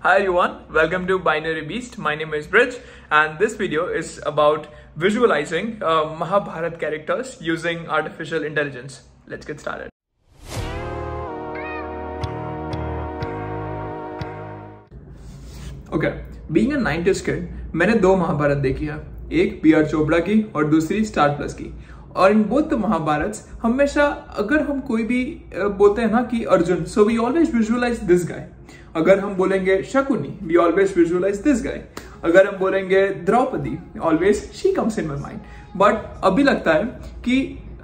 Hi everyone, welcome to Binary Beast. My name is Bridge and this video is about visualizing Mahabharata characters using artificial intelligence. Let's get started. Okay, being a 90s kid, मैंने दो महाभारत देखी है, एक B.R. Chopra की और दूसरी star plus की। और इन बोथ द महाभारत हमेशा अगर हम कोई भी बोलते हैं ना कि Arjun, so we always visualise this guy. अगर हम बोलेंगे Shakuni, we always visualise this guy. अगर हम बोलेंगे Draupadi, always she comes in my mind. But अभी लगता है कि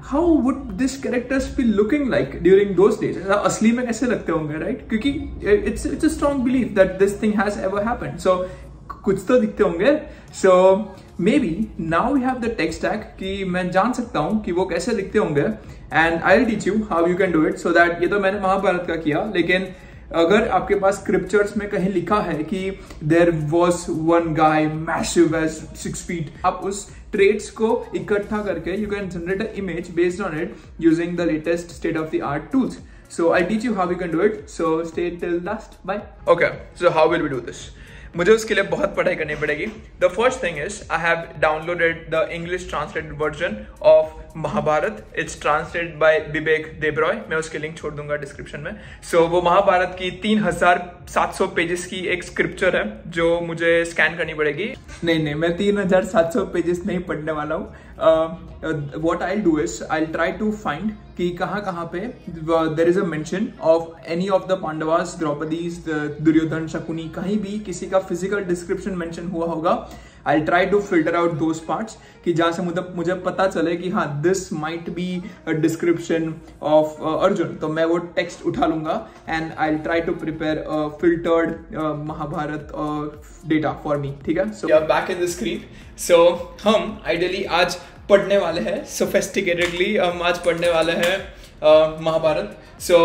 how would this characters be looking like during those days, असली में कैसे लगते होंगे, राइट? क्योंकि it's a strong believe that this thing has ever happened, so कुछ तो दिखते होंगे। So may be now we have the tech stack कि मैं जान सकता हूं कि वो कैसे दिखते होंगे, and I will teach you how you can do it. So that ये तो मैंने महाभारत का किया, लेकिन अगर आपके पास स्क्रिप्चर्स में कहीं लिखा है कि there was one guy massive as 6 feet, आप उस ट्रेड्स को इकट्ठा करके you can generate a image based on it using the latest state of the art tools. So I'll teach you how we can do it. So stay till last. Bye. Okay. So how will we do this? मुझे उसके लिए बहुत पढ़ाई करनी पड़ेगी. The first thing is I have downloaded the English translated version of Mahabharat. It's translated by विवेक देबरॉय. मैं उसके link छोड़ दूंगा डिस्क्रिप्शन में. So वो महाभारत की 3700 पेजेस की एक स्क्रिप्चर है जो मुझे स्कैन करनी पड़ेगी. नहीं, मैं 3700 पेजेस नहीं पढ़ने वाला हूँ. What I'll do is I'll try to find कि कहाँ पे there is a mention of any of the Pandavas, Draupadi's, Duryodhan, Shakuni, कहीं भी किसी का फिजिकल डिस्क्रिप्शन मेंशन हुआ होगा. I'll try to filter out those parts कि जहाँ से मुझे पता चले कि हाँ this might be a description of Arjun. तो मैं वो टेक्स्ट उठा लूंगा and I'll try to prepare a filtered Mahabharat data for me. ठीक है? So yeah, back in the screen. So हम ideally आज पढ़ने वाले हैं sophisticatedly, हम आज पढ़ने वाले हैं Mahabharata. So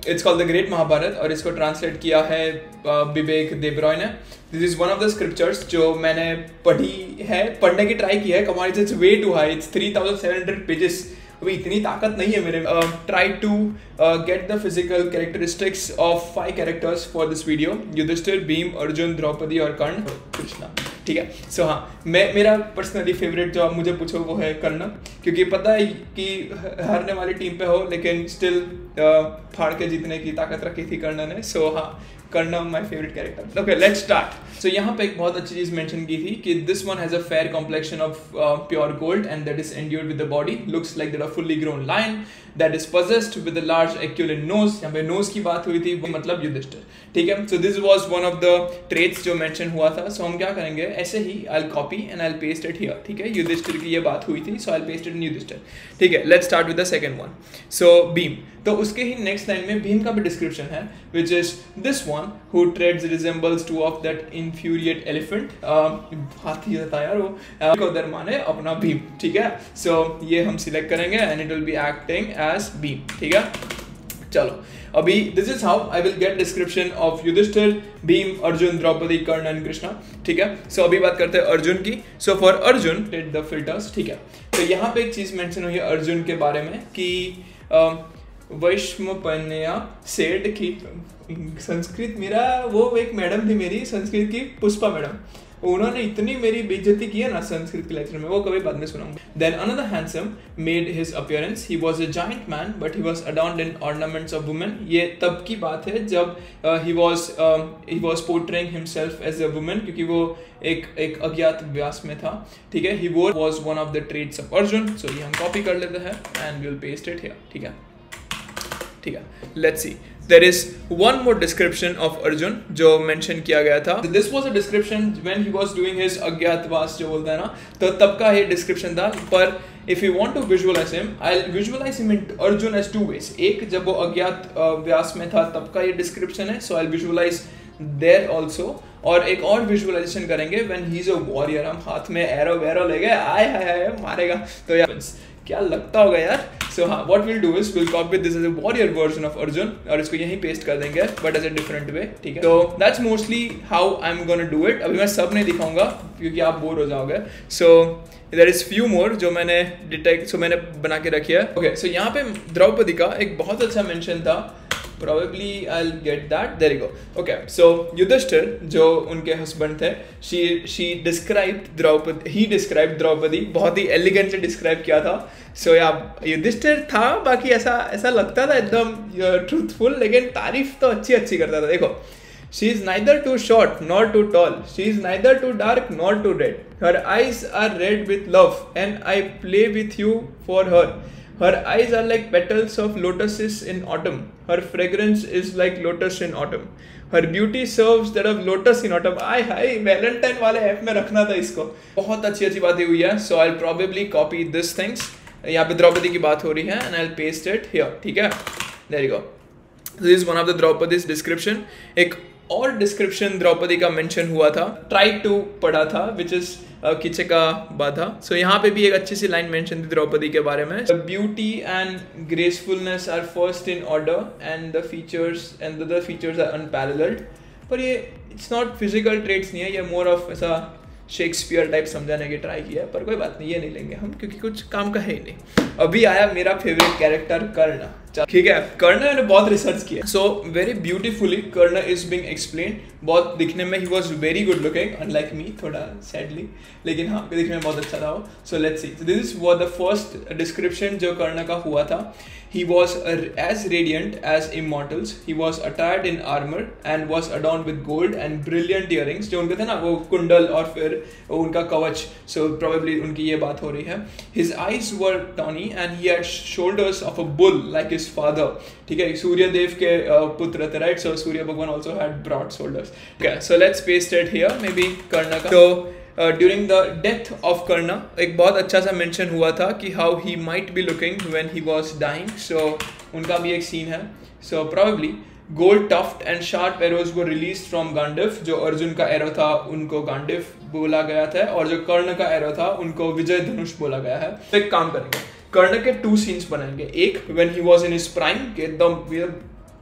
it's called the great Mahabharata और इसको ट्रांसलेट किया है विवेक देबरॉय ने. This is one of the scriptures जो मैंने पढ़ने की ट्राई की है. कमाल, it's way too high. It's 3700 pages. अभी इतनी ताकत नहीं है मेरे. Try to get the physical characteristics of 5 characters for this video. Yudhishthira, Bhim, Arjun, Draupadi और कर्ण, कृष्णा. ठीक है. सो हाँ, मेरा पर्सनली फेवरेट जो आप मुझे पूछो वो है कर्ण, क्योंकि पता है कि हारने वाली टीम पे हो लेकिन स्टिल फाड़ के जीतने की ताकत रखी थी कर्ण ने. सो हाँ, Karna my favourite character. Okay, let's start. So यहाँ पे एक बहुत अच्छी चीज मेंशन की थी कि this one has a fair complexion of pure gold and that is endured with the body, looks like that a fully grown lion that is possessed with a large aquiline nose. यहाँ पे knows की बात हुई थी, वो मतलब युधिष्ठिर. ठीक है. So this was one of the traits जो मेंशन हुआ था. सो हम क्या करेंगे, ऐसे ही I will copy and I will paste it here. ठीक है. युधिष्ठिर की ये बात हुई थी, so I will paste it in Yudhishthir. ठीक है. Let's start with the second one. So Bhim. तो उसके ही नेक्स्ट लाइन में भीम का भी डिस्क्रिप्शन है, which is this one who treads resembles two of that infuriate elephant. हाथी था यार वो. को दरमाने अपना भीम. ठीक है. सो ये हम सिलेक्ट करेंगे and it will be acting as Bhim. ठीक है. चलो अभी this is how I will get description of Yudhishthira, Bhim, Arjun, Draupadi, Karna and Krishna. ठीक है. सो अभी बात करते हैं अर्जुन की. So for Arjun take the filters. ठीक है. तो यहाँ पे एक चीज मेंशन हुई है अर्जुन के बारे में कि वैश्मपन्या सेठ की संस्कृत, मेरा वो एक मैडम थी मेरी संस्कृत की, पुष्पा मैडम. उन्होंने इतनी मेरी बेइज्जती की है ना संस्कृत के लेक्चर में, वो कभी बाद में सुनाऊंगा. Then another handsome made his appearance. He was a giant man but he was adorned in ornaments of women. ये तब की बात है जब he was portraying himself as a women, क्योंकि वो एक अज्ञात व्यास में था. ठीक है. He was one of the traits of Arjun. So ये हम कॉपी कर लेते हैं and we will paste it here. ठीक है. ठीक है. Let's see. There is one more description of Arjun जो mention किया गया था. This was a description when he was doing his अज्ञातवास जो बोलते हैं ना, तो तब का ये description था. पर if you want to visualize him, I'll visualize him in Arjun as 2 ways. एक जब वो अज्ञात व्यास में था तब का ये description है, so I'll visualize there also. और एक और visualization करेंगे when he's a warrior. हम हाथ में arrow वैरो ले गए, आए मारेगा. तो यार क्या लगता होगा यार. सो हाँ, what will do is will copy this as a warrior version of Arjun और इसको यहीं पेस्ट कर देंगे but as a different way. ठीक है. तो that's mostly how I am gonna do it. अभी मैं सब नहीं दिखाऊंगा क्योंकि आप बोर हो जाओगे. So there is few more जो मैंने मैंने बना के रखी है. ओके. सो यहाँ पे द्रौपदी का एक बहुत अच्छा मेंशन था probably I'll get that. There you go. Okay, so Yudhishthir जो उनके husband थे, he described द्रौपदी बहुत ही elegantly describe किया था. So युधिष्ठिर था, बाकी ऐसा लगता था एकदम truthful, लेकिन तारीफ तो अच्छी करता था. देखो, she is neither too short nor too tall. She is neither too dark nor too red. Her eyes are red with love, and I play with you for her. Her eyes are like petals of lotuses in autumn. Her fragrance is like lotus in autumn. Her beauty serves that of lotus in autumn. Hi Valentine वाले app में रखना था इसको. बहुत अच्छी बातें हुई है. So I'll probably copy these things. यहाँ पे द्रौपदी की बात हो रही है and I'll paste it here. ठीक है? There you go. This is one of the Draupadi's description. एक और डिस्क्रिप्शन द्रौपदी का मेंशन हुआ था, ट्राई टू पढ़ा था, विच इज किचे का बाधा. सो यहाँ पे भी एक अच्छी सी लाइन मेंशन थी द्रौपदी के बारे में. Beauty and gracefulness are first in order and the features are unparalleled. पर ये इट्स नॉट फिजिकल ट्रेट्स नहीं है, ये मोर ऑफ ऐसा शेक्सपियर टाइप समझाने की ट्राई किया है. पर कोई बात नहीं, ये नहीं लेंगे हम, क्योंकि कुछ काम का है ही नहीं. अभी आया मेरा फेवरेट कैरेक्टर कर्ण. ठीक है, कर्ण मैंने बहुत रिसर्च किया. So very beautifully Karna is being explain. बहुत दिखने में ही was very good looking, unlike me थोड़ा सैडली, लेकिन हाँ दिखने में बहुत अच्छा था वो. So let's see, this is वो द फर्स्ट डिस्क्रिप्शन जो कर्ण का हुआ था. He was as radiant as immortals. He was attired in armor and was adorned with gold and brilliant earrings. जो उनके थे ना वो कुंडल और फिर उनका कवच. So probably उनकी ये बात हो रही है. His eyes were tawny and he had shoulders of a bull like his father. ठीक है, सूर्य देव के पुत्र थे, right? So सूर्य भगवान also had broad shoulders. Okay, so let's paste it here. Maybe Karna का. So during the death of Karna एक बहुत अच्छा सा मेंशन हुआ था कि how he might be looking when he was dying. So उनका भी एक सीन है. So probably gold tuft and sharp arrows वो रिलीज फ्रॉम गांडिव. जो अर्जुन का एरो था उनको गांडिव बोला गया था, और जो कर्ण का एरो था उनको विजय धनुष बोला गया है. तो एक काम करेंगे, कर्ण के 2 सीन्स बनाएंगे. एक when he was in his prime, एकदम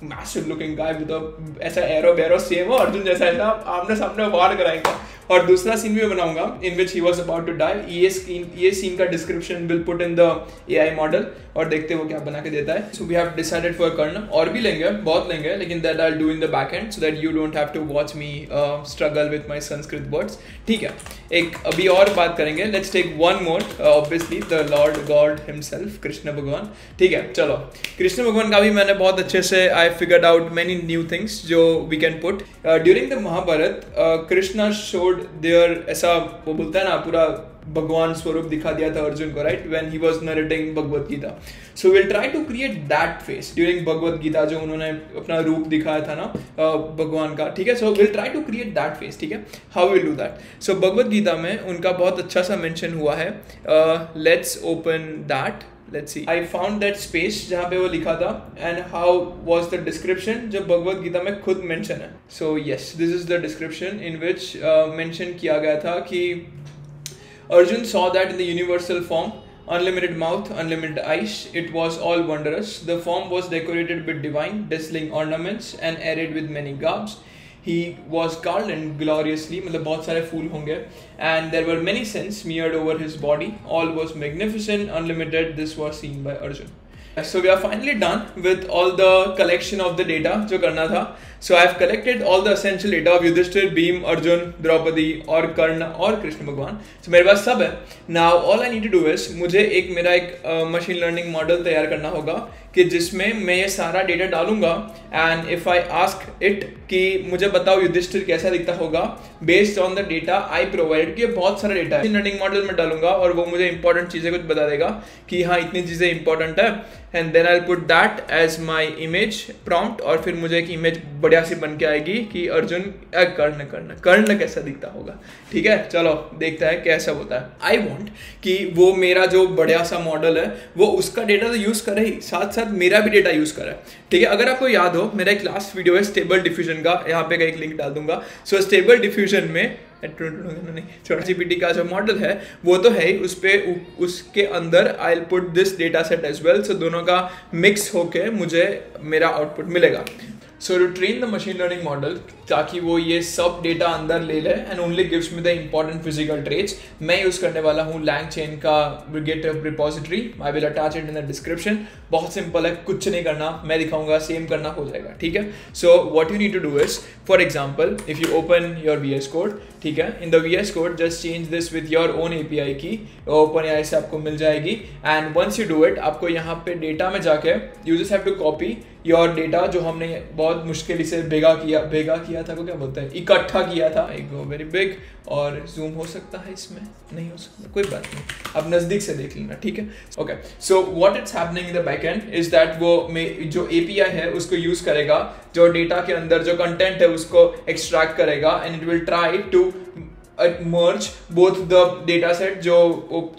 massive looking guy with a ऐसा एरो सेम हो अर्जुन जैसा, ऐसा आमने सामने वार कराएंगे. और दूसरा सीन भी बनाऊंगा in which he was about to die. ये सीन का description will put in the AI model और देखते वो क्या बना के देता है. So we have decided for कर्ण. और भी लेंगे, बहुत लेंगे, लेकिन that I'll do in the back end so that you don't have to watch me struggle with my Sanskrit words. ठीक है, एक अभी और बात करेंगे. Let's take one more. Obviously the Lord God himself, Krishna भगवान. ठीक है, चलो कृष्ण भगवान का भी मैंने बहुत अच्छे से I figured out many new things जो we can put. During the Mahabharat, Krishna showed their ऐसा वो बोलता है ना पूरा भगवान स्वरूप दिखा दिया था अर्जुन को, right, when he was narrating Bhagavad Gita. So will try to create that face during Bhagavad Gita, जो उन्होंने अपना रूप दिखाया था ना भगवान का. ठीक है, so will try to create that face. ठीक है, how will do that. So Bhagavad Gita में उनका बहुत अच्छा सा मेंशन हुआ है. Let's open that. Let's see. I found that space जहाँ पे वो लिखा था, and how was the description जो भगवत गीता में खुद mention है. So yes, this is the description in which mention किया गया था कि Arjun saw that in the universal form, unlimited mouth, unlimited eyes, it was all wondrous. The form was decorated with divine, dazzling ornaments and arrayed with many garbs. He was garlanded gloriously, मतलब बहुत सारे फूल होंगे, and there were many scents smeared over his body. All was magnificent, unlimited. This was seen by Arjun. So we are finally done with all the collection of the data जो करना था. So I have collected all the essential data of Yudhishthir, Bhim, Arjun, Draupadi और कर्ण और कृष्ण भगवान. So मेरे पास सब है. Now all I need to do is मुझे मेरा एक machine learning model तैयार करना होगा कि जिसमें मैं ये सारा डेटा डालूंगा, and if I ask it कि मुझे बताओ युधिष्ठिर कैसा दिखता होगा based on the data I provide. कि बहुत सारा डेटा है, लर्निंग मॉडल में डालूंगा और वो मुझे इंपॉर्टेंट चीजें कुछ बता देगा कि हाँ इतनी चीजें इंपॉर्टेंट है, and then I put that as my image prompt, और फिर मुझे एक इमेज बढ़िया सी बन के आएगी कि अर्जुन कर्ण कैसा दिखता होगा. ठीक है, चलो देखते हैं कैसा होता है. आई वॉन्ट कि वो मेरा जो बढ़िया सा मॉडल है वो उसका डेटा तो यूज करे ही, साथ साथ मेरा भी डेटा यूज करे. ठीक है, अगर आपको याद हो मेरा एक लास्ट वीडियो है स्टेबल डिफ्यूजन का, यहाँ पे एक लिंक डाल दूंगा. सो स्टेबल डिफ्यूजन में GPT का जो मॉडल है वो तो है ही, उस पे उसके अंदर I will put this data set as well. So दोनों का मिक्स होके मुझे मेरा आउटपुट मिलेगा. So to train the machine learning model, ताकि वो ये सब डेटा अंदर ले ले and only gives me the important physical traits. मैं यूज करने वाला हूँ LangChain का GitHub repository, I will attach it in the description. बहुत सिंपल है, कुछ नहीं करना, मैं दिखाऊंगा, सेम करना हो जाएगा, ठीक है। So what you need to do is, for example if you open your VS code, ठीक है, in the VS code just change this with your own API key, OpenAI से आपको मिल जाएगी। And once you do it, आपको यहाँ पे data में जाके you just have to copy your data, जो हमने बहुत मुश्किल से भेगा किया था, को क्या बोलते हैं, इकट्ठा किया था, एक वेरी बिग, और जूम हो सकता है इसमें, नहीं हो सकता, कोई बात नहीं, अब नजदीक से देख लेना, ठीक है। Okay, so what it's happening in the backend is that वो जो API है उसको यूज करेगा, जो डेटा के अंदर जो कंटेंट है उसको एक्सट्रैक्ट करेगा and it will try to merge both the data set जो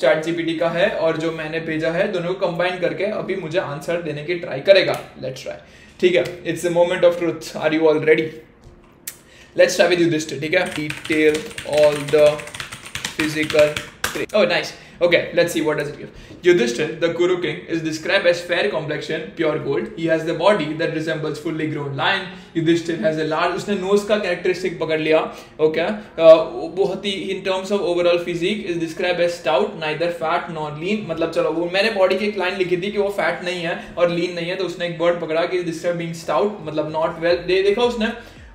ChatGPT का है और जो मैंने भेजा है, दोनों को कंबाइन करके अभी मुझे आंसर देने की ट्राई करेगा। लेट्स ट्राई, ठीक है, it's the moment of truth, are you all ready? Let's try with you this, ठीक है। Detail all the physical, oh nice, okay, let's see what does it give. Yudhishthir, the Kuru king, is described as fair complexion, pure gold. He has the body that resembles fully grown lion. Yudhishthir has a large, उसने nose का characteristic पकड़ लिया, okay, बहुत ही in terms of overall physique is described as stout, neither fat nor lean। मतलब चलो, वो मैंने body की एक line लिखी थी कि वो fat नहीं है और lean नहीं है, तो उसने एक word पकड़ा कि described being stout, मतलब not well, देखा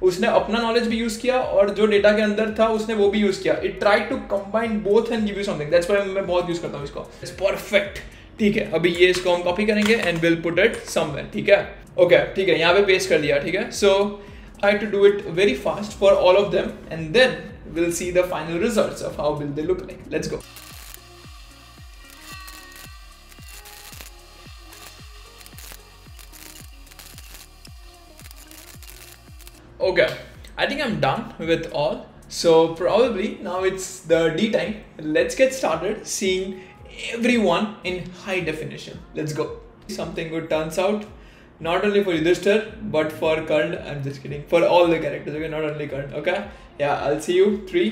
उसने अपना नॉलेज भी यूज किया और जो डेटा के अंदर था उसने वो भी यूज किया। It try to combine both and give you something, that's why मैं बहुत यूज करता हूँ इसको। इट्स परफेक्ट, ठीक है। अभी ये इसको हम कॉपी करेंगे and will put it somewhere, ठीक है। ओके, ठीक है, यहाँ पे पेस्ट कर दिया, ठीक है। So try to do it very fast for all of them and then will see the final results of how will they look like. Let's go. Okay, I think I'm done with all. So probably now it's the D time. Let's get started seeing everyone in high definition. Let's go. Something good turns out. Not only for Yudhishthir, but for Karn. I'm just kidding. For all the characters, okay? Not only Karn, okay? Yeah, I'll see you. 3.